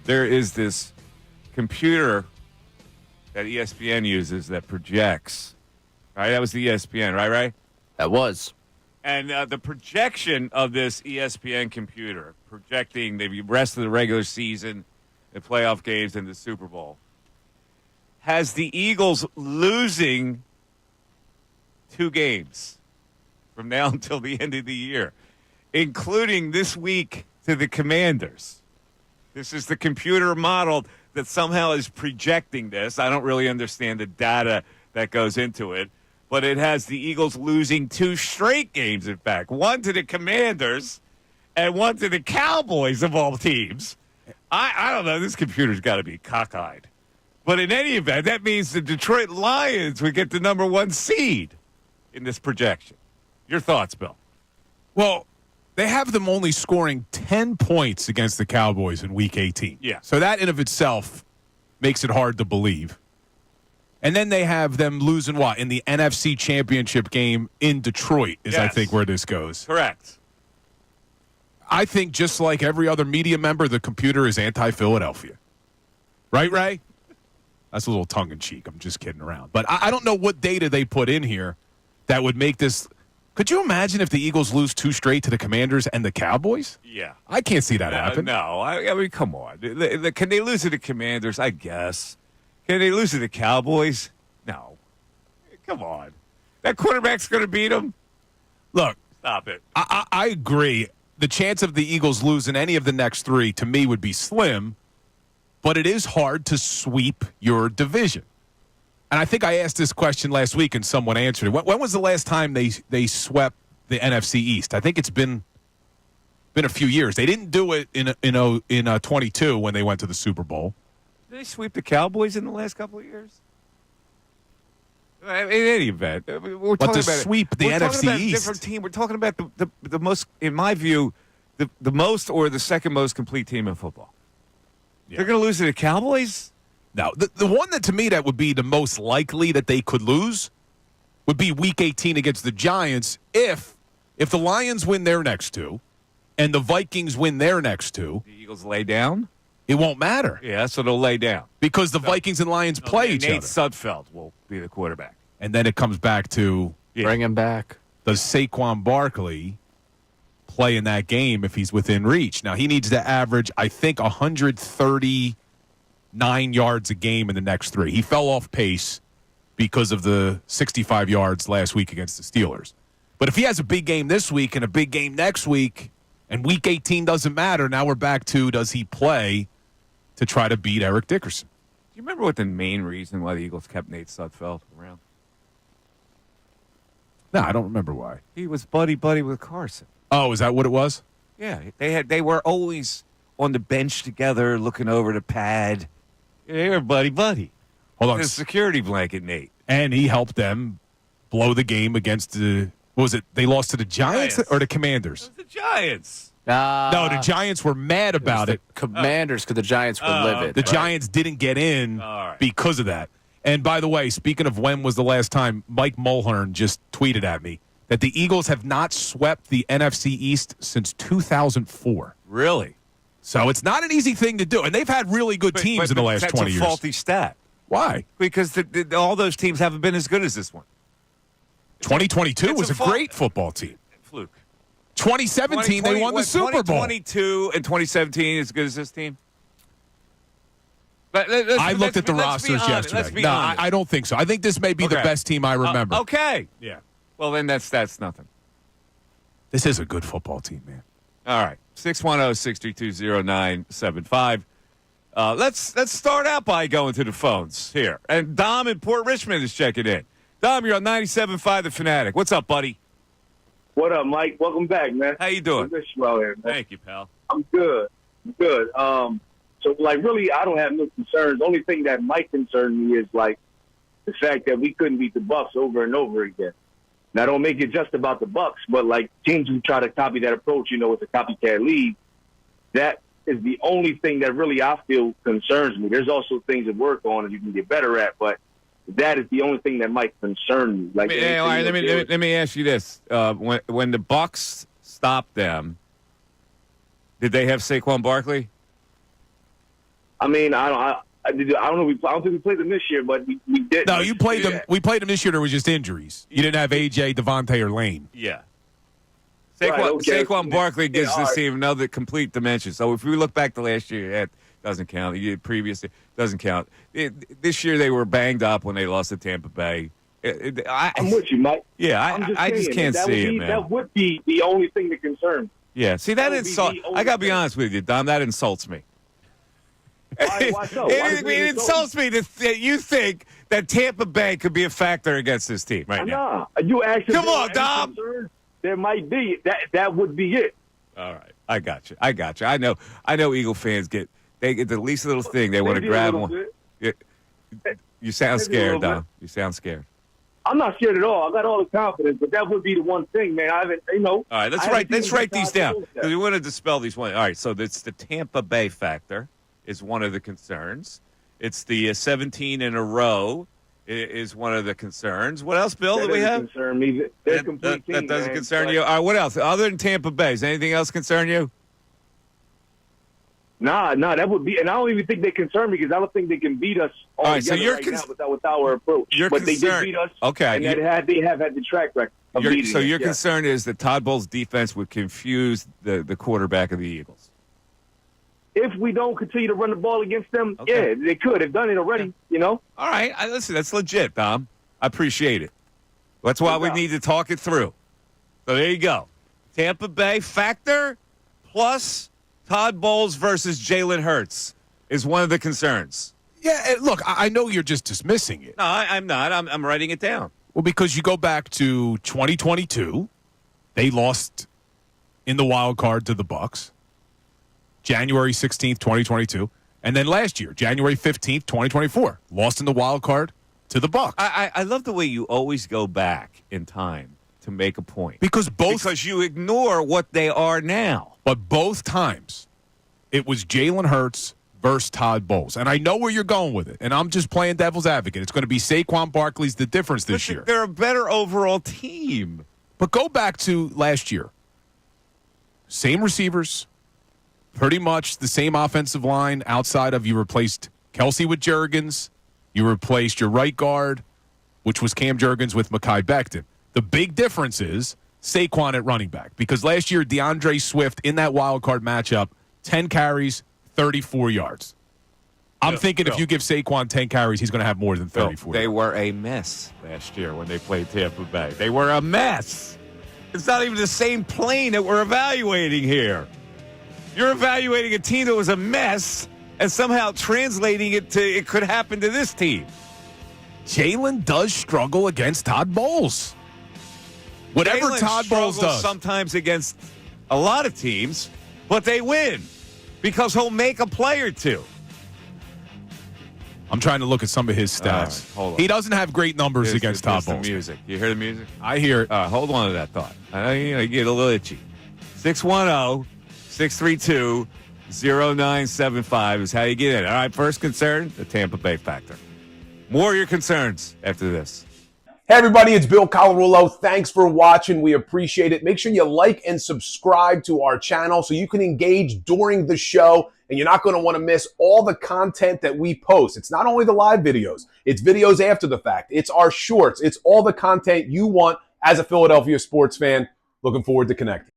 There is this computer that ESPN uses that projects. Right, that was the ESPN, right? That was. And the projection of this ESPN computer, projecting the rest of the regular season, the playoff games, and the Super Bowl, has the Eagles losing 2 games from now until the end of the year, including this week to the Commanders. This is the computer model that somehow is projecting this. I don't really understand the data that goes into it, but it has the Eagles losing 2 straight games, in fact. One to the Commanders and one to the Cowboys, of all teams. I don't know. This computer's got to be cockeyed. But in any event, that means the Detroit Lions would get the number 1 seed in this projection. Your thoughts, Bill? Well, they have them only scoring 10 points against the Cowboys in Week 18. Yeah. So that in of itself makes it hard to believe. And then they have them losing what? In the NFC Championship game in Detroit is, I think, where this goes. Correct. I think just like every other media member, the computer is anti-Philadelphia. Right, Ray? That's a little tongue-in-cheek. I'm just kidding around. But I don't know what data they put in here that would make this. Could you imagine if the Eagles lose 2 straight to the Commanders and the Cowboys? Yeah. I can't see that happen. No. I mean, come on. Can they lose to the Commanders? I guess. Can they lose to the Cowboys? No. Come on. That quarterback's going to beat them? Look. Stop it. I agree. The chance of the Eagles losing any of the next 3, to me, would be slim. But it is hard to sweep your division. And I think I asked this question last week and someone answered it. When was the last time they swept the NFC East? I think it's been a few years. They didn't do it in 22 when they went to the Super Bowl. Did they sweep the Cowboys in the last couple of years? In any event, we're talking about sweep the NFC talking about East. A different team. We're talking about the most, in my view, the most or the second most complete team in football. Yeah. They're going to lose to the Cowboys? No, the one that to me that would be the most likely that they could lose would be Week 18 against the Giants if the Lions win their next 2 and the Vikings win their next 2. The Eagles lay down? It won't matter. Yeah, so they'll lay down. Because the Vikings and Lions play each Nate other. Sudfeld will be the quarterback. And then it comes back to bring him back. Does Saquon Barkley play in that game if he's within reach? Now, he needs to average, I think, 139 yards a game in the next 3. He fell off pace because of the 65 yards last week against the Steelers. But if he has a big game this week and a big game next week, and Week 18 doesn't matter, now we're back to does he play to try to beat Eric Dickerson? Do you remember what the main reason why the Eagles kept Nate Sudfeld around? No, I don't remember why. He was buddy with Carson. Oh, is that what it was? Yeah, they were always on the bench together, looking over the pad. They were buddy. Hold on, the security blanket, Nate, and he helped them blow the game against the. What was it? They lost to the Giants or the Commanders? It was the Giants. No, the Giants were mad about it. Commanders, because the Giants were livid. The Giants didn't get in because of that. And by the way, speaking of when was the last time, Mike Mulhern just tweeted at me that the Eagles have not swept the NFC East since 2004. Really? So it's not an easy thing to do. And they've had really good teams in the last 20 years. That's a faulty stat. Why? Because all those teams haven't been as good as this one. 2022 was a great football team. Fluke. 2017, they won the Super Bowl. 2022 and 2017 as good as this team? I looked at the rosters yesterday. No, I don't think so. I think this may be the best team I remember. Okay. Yeah. Well, then that's nothing. This is a good football team, man. All right. 610-632-0975. Let's start out by going to the phones here. And Dom in Port Richmond is checking in. Dom, you're on 97.5 The Fanatic. What's up, buddy? What up, Mike? Welcome back, man. How you doing? Good show here, man. Thank you, pal. I'm good. So, really, I don't have no concerns. The only thing that might concern me is, the fact that we couldn't beat the Bucs over and over again. Now, don't make it just about the Bucs, but, teams who try to copy that approach, with a copycat league, that is the only thing that really I feel concerns me. There's also things to work on and you can get better at, but that is the only thing that might concern me. Let me ask you this: when the Bucs stopped them, did they have Saquon Barkley? I mean, I don't know. I don't think we played them this year, but we did. No, you played them. We played them this year. There was just injuries. You didn't have AJ, Devontae, or Lane. Yeah. Saquon Barkley gives this right. team another complete dimension. So if we look back to last year, that doesn't count. Previous doesn't count. This year they were banged up when they lost to Tampa Bay. I'm with you, Mike. Yeah, I just can't see it, man. That would be the only thing that concerns me. Yeah, see, that insults. I got to be honest with you, Dom. That insults me. Why so? It insults me that you think that Tampa Bay could be a factor against this team right now. You actually come on, Dom. There might be that would be it. All right, I got you. I know. Eagle fans get the least little thing they want to grab one. You sound scared, Dom. You sound scared. I'm not scared at all. I got all the confidence, but that would be the one thing, man. I haven't, All right, let's write these down because we want to dispel these ones. All right, so it's the Tampa Bay factor is one of the concerns. It's the 17 in a row is one of the concerns. What else, Bill? That we have? Concern me. That doesn't concern you. All right, what else other than Tampa Bay? Does anything else concern you? Nah, that would be, and I don't even think they concern me because I don't think they can beat us all right, so you're now with our approach. But they did beat us. Okay, and they have had the track record. So your concern is that Todd Bowles' defense would confuse the quarterback of the Eagles. If we don't continue to run the ball against them, yeah, they could. They've done it already, All right, listen, that's legit, Dom. I appreciate it. That's why we need to talk it through. So there you go. Tampa Bay factor plus Todd Bowles versus Jalen Hurts is one of the concerns. Yeah, look, I know you're just dismissing it. No, I'm not. I'm writing it down. Well, because you go back to 2022, they lost in the wild card to the Bucs. January 16th, 2022. And then last year, January 15th, 2024, lost in the wild card to the Bucs. I love the way you always go back in time to make a point. Because you ignore what they are now. But both times, it was Jalen Hurts versus Todd Bowles. And I know where you're going with it. And I'm just playing devil's advocate. It's going to be Saquon Barkley's the difference this year. They're a better overall team. But go back to last year. Same receivers. Pretty much the same offensive line outside of you replaced Kelsey with Juergens. You replaced your right guard, which was Cam Juergens, with Mekhi Becton. The big difference is Saquon at running back. Because last year, DeAndre Swift in that wild card matchup, 10 carries, 34 yards. I'm thinking if you give Saquon 10 carries, he's going to have more than 34. They were a mess last year when they played Tampa Bay. They were a mess. It's not even the same plane that we're evaluating here. You're evaluating a team that was a mess and somehow translating it to it could happen to this team. Jalen does struggle against Todd Bowles. Whatever Jalen Todd Bowles does. Sometimes against a lot of teams, but they win because he'll make a play or two. I'm trying to look at some of his stats. Hold on. He doesn't have great numbers against Todd Bowles. The music. You hear the music? I hear it. Hold on to that thought. I get a little itchy. 610-632-0975 is how you get in. All right, first concern, the Tampa Bay factor. More of your concerns after this. Hey everybody, it's Bill Colarulo. Thanks for watching. We appreciate it. Make sure you like and subscribe to our channel so you can engage during the show and you're not going to want to miss all the content that we post. It's not only the live videos, it's videos after the fact. It's our shorts. It's all the content you want as a Philadelphia sports fan. Looking forward to connecting.